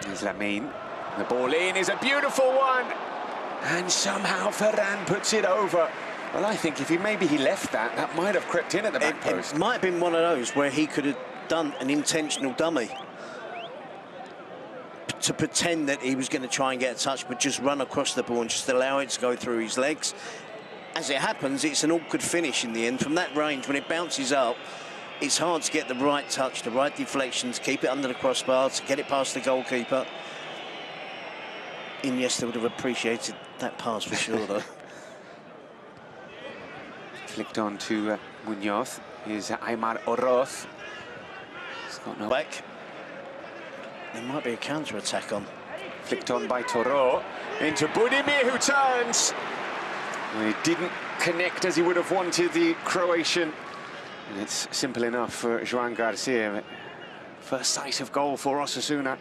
Here's Lamine. The ball in is a beautiful one. And somehow Ferran puts it over. Well, I think if maybe he left that, that might have crept in at the back post. It might have been one of those where he could have done an intentional dummy to pretend that he was going to try and get a touch, but just run across the ball and just allow it to go through his legs. As it happens, it's an awkward finish in the end. From that range, when it bounces up, it's hard to get the right touch, the right deflection, to keep it under the crossbar, to get it past the goalkeeper. Iniesta would have appreciated that pass for sure, though. Flicked on to Munoz. Here's Aymar Oroz. He's got no back. There might be a counter-attack on. Flicked on by Toro. Into Budimir, who turns. Well, he didn't connect as he would have wanted, the Croatian. And it's simple enough for Joan Garcia. First sight of goal for Osasuna.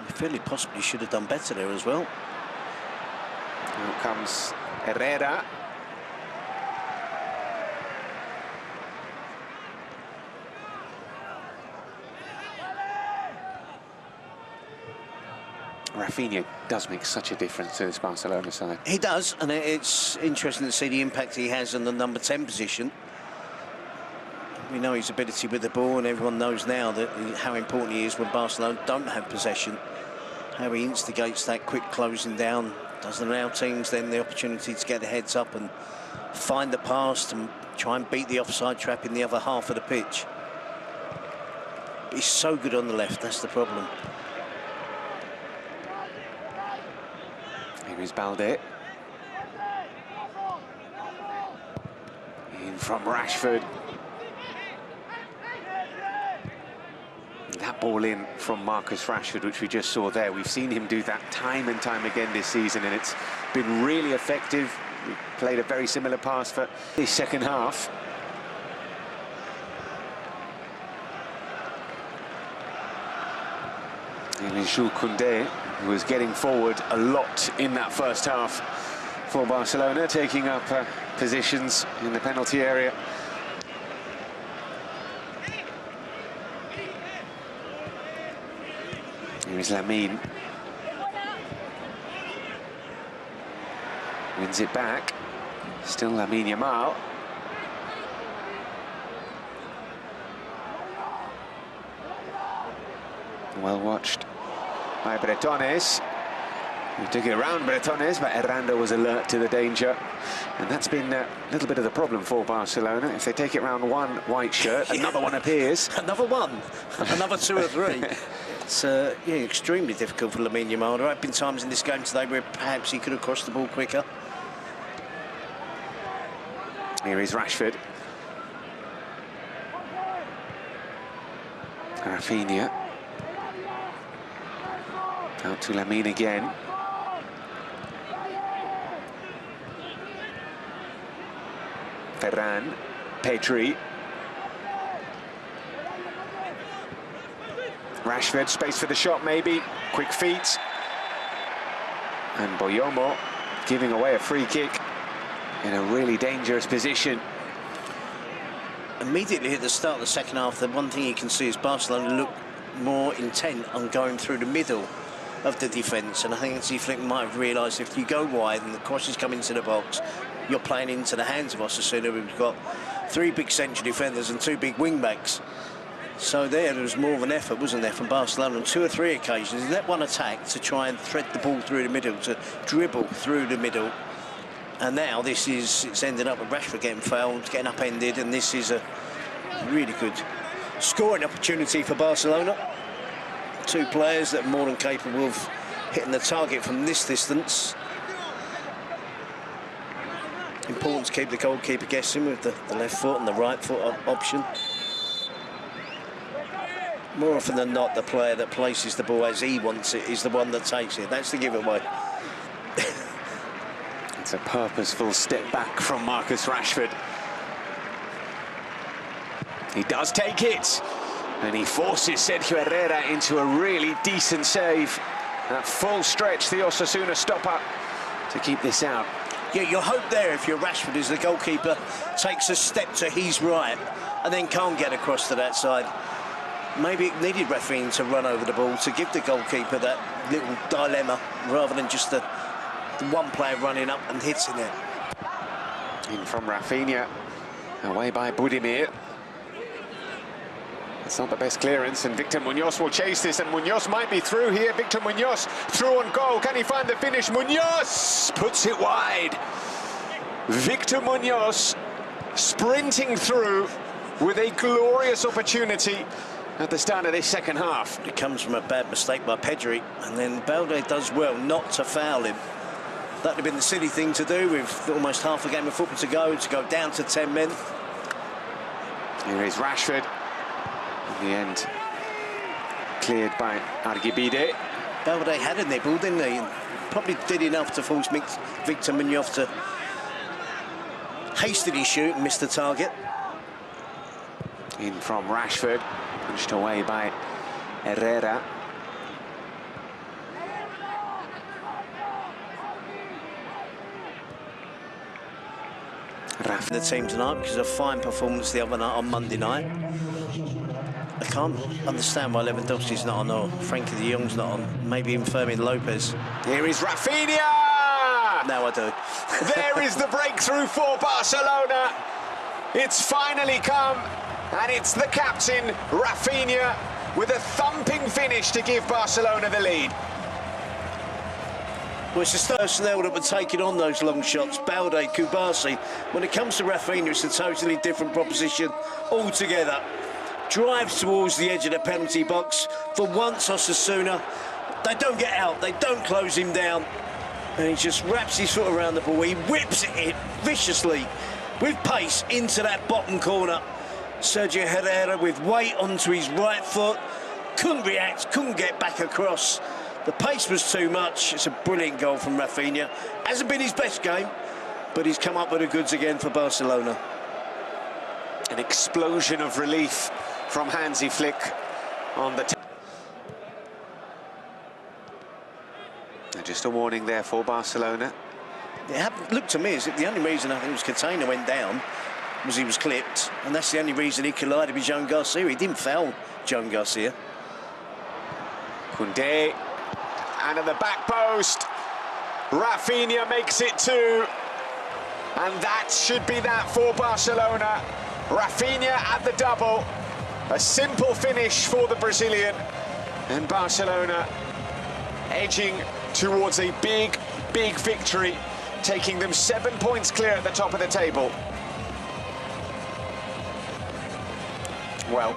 I feel he possibly should have done better there as well. Now comes Herrera. Rafinha does make such a difference to this Barcelona side. He does, and it's interesting to see the impact he has on the number 10 position. We know his ability with the ball, and everyone knows now that how important he is when Barcelona don't have possession. How he instigates that quick closing down, doesn't allow teams then the opportunity to get the heads up and find the pass and try and beat the offside trap in the other half of the pitch. But he's so good on the left, that's the problem. Here is Balde. In from Rashford. That ball in from Marcus Rashford, which we just saw there. We've seen him do that time and time again this season, and it's been really effective. We played a very similar pass for the second half. And it's Jules Koundé, who was getting forward a lot in that first half for Barcelona, taking up positions in the penalty area. Here is Lamine. Wins it back. Still Lamine Yamal. Well watched by Bretones. He took it around Bretones, but Herrera was alert to the danger. And that's been a little bit of the problem for Barcelona. If they take it round one white shirt, another one appears. Another one, another two or three. It's yeah, extremely difficult for Lamine Yamal. There have been times in this game today where perhaps he could have crossed the ball quicker. Here is Rashford. Rafinha. Out to Lamine again. Ferran, Pedri. Rashford, space for the shot maybe. Quick feet. And Boyomo giving away a free kick in a really dangerous position. Immediately at the start of the second half, the one thing you can see is Barcelona look more intent on going through the middle of the defence, and I think Hansi Flick might have realised if you go wide and the crosses come into the box, you're playing into the hands of Osasuna. We've got three big central defenders and two big wing-backs. So there was more of an effort, wasn't there, from Barcelona on two or three occasions. They let one attack to try and thread the ball through the middle, to dribble through the middle. And now it's ended up with Rashford getting fouled, getting upended, and this is a really good scoring opportunity for Barcelona. Two players that are more than capable of hitting the target from this distance. Important to keep the goalkeeper guessing with the left foot and the right foot option. More often than not, the player that places the ball as he wants it is the one that takes it. That's the giveaway. It's a purposeful step back from Marcus Rashford. He does take it, and he forces Sergio Herrera into a really decent save. That full stretch, the Osasuna stopper to keep this out. Yeah, your hope there, if you're Rashford, is the goalkeeper takes a step to his right and then can't get across to that side. Maybe it needed Rafinha to run over the ball to give the goalkeeper that little dilemma, rather than just the one player running up and hitting it. In from Rafinha, away by Budimir. It's not the best clearance, and Victor Munoz will chase this, and Munoz might be through here. Victor Munoz through on goal. Can he find the finish? Munoz puts it wide. Victor Munoz sprinting through with a glorious opportunity at the start of this second half. It comes from a bad mistake by Pedri, and then Balde does well not to foul him. That would have been the silly thing to do with almost half a game of football to go down to 10 men. Here is Rashford. In the end, cleared by Argibide. Balde had a nibble, didn't he? And probably did enough to force Victor Munoz to hastily shoot and miss the target. In from Rashford, punched away by Herrera. The team tonight because of a fine performance the other night on Monday night. I can't understand why Lewandowski's not on, or Frankie de Jong's not on, maybe even Fermin Lopez. Here is Rafinha! Now I do. There is the breakthrough for Barcelona. It's finally come, and it's the captain, Rafinha, with a thumping finish to give Barcelona the lead. Well, it's the personnel that were taking on those long shots, Balde, Kubasi. When it comes to Rafinha, it's a totally different proposition altogether. Drives towards the edge of the penalty box. For once, OSASUNA, they don't get out, they don't close him down. And he just wraps his foot around the ball. He whips it viciously, with pace, into that bottom corner. Sergio Herrera with weight onto his right foot. Couldn't react, couldn't get back across. The pace was too much. It's a brilliant goal from Rafinha. Hasn't been his best game, but he's come up with the goods again for Barcelona. An explosion of relief from Hansi Flick on the... Just a warning there for Barcelona. It looked to me as if the only reason I think was Catena went down was he was clipped, and that's the only reason he collided with Joan Garcia. He didn't foul Joan Garcia. Koundé, and at the back post, Rafinha makes it 2, and that should be that for Barcelona. Rafinha at the double, a simple finish for the Brazilian, and Barcelona edging towards a big victory, taking them 7 points clear at the top of the table. Well,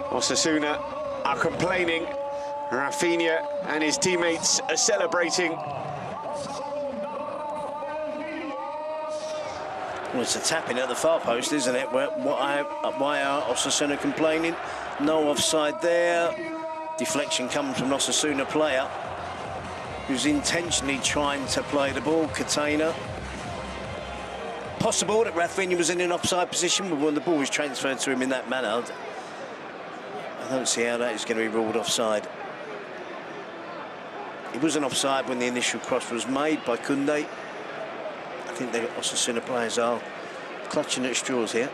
OSASUNA are complaining. Rafinha and his teammates are celebrating. Well, it's a tapping at the far post, isn't it? Why are OSASUNA complaining? No offside there. Deflection comes from an OSASUNA player who's intentionally trying to play the ball, Catena. Possible that Rafinha was in an offside position, but when the ball was transferred to him in that manner, I don't see how that is going to be ruled offside. It was an offside when the initial cross was made by Koundé. I think the OSASUNA players are clutching at straws here.